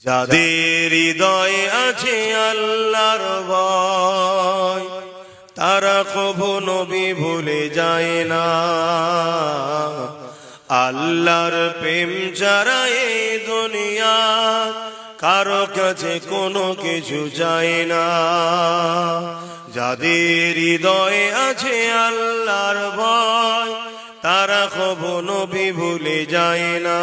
যাদের হৃদয়ে আছে আল্লাহর ভয় তারা কভু নবী ভুলে যায় না। আল্লাহর প্রেম ছাড়া এই দুনিয়া কারো কাছে কোনো কিছু চায় না। যাদের হৃদয়ে আছে আল্লাহর ভয় তারা কভু নবী ভুলে যায় না।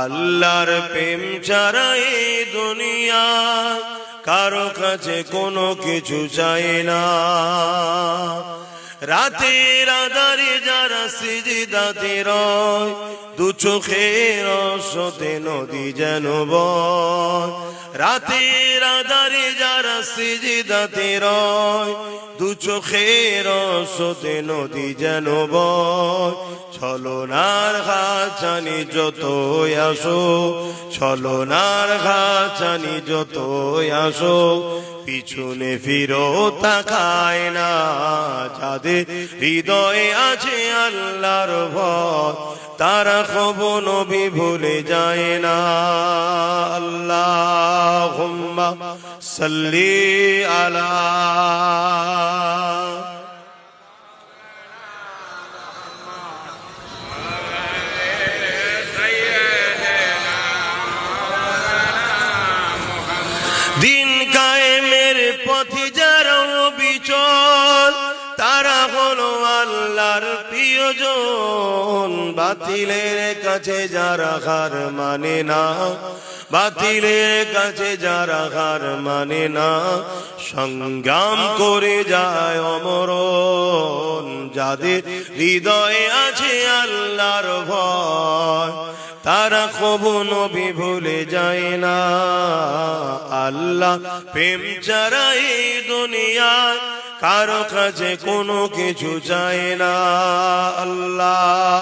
আল্লাহর প্রেম ছাড়া এই দুনিয়া কারো কাছে কোনো কিছু চায় না। রাতের আধারে যারা সিজদাতে রয় দু চোখের রসতে নদী যেন বয়। রাতের আধারে যারা সিজদাতে রয় দু চোখের রসতে নদী যেন বয়। ছলনার ঘাছানি যতই আসো, ছলনার ঘাছানি যতই আসো, পিছনে ফিরো তাকায় না। যাদের হৃদয়ে আছে আল্লাহর ভয় তারা কভু নবী ভুলে যায় না। আল্লাহুম্মা সাল্লি আলা দিন কায়েমের পথে যারা বিচল তারা হলো আল্লাহর প্রিয়জন। বাতিলের কাছে যারা হার মানে না, বাতিলের কাছে যারা হার মানে না, সংগ্রাম করে যায় অমরণ। যাদের হৃদয়ে আছে আল্লাহর ভয় তারা কভু নবী ভুলে যায় না। আল্লাহ প্রেম ছাড়া এই দুনিয়ায় কারো কাছে কোনো কিছু চায় না। আল্লাহ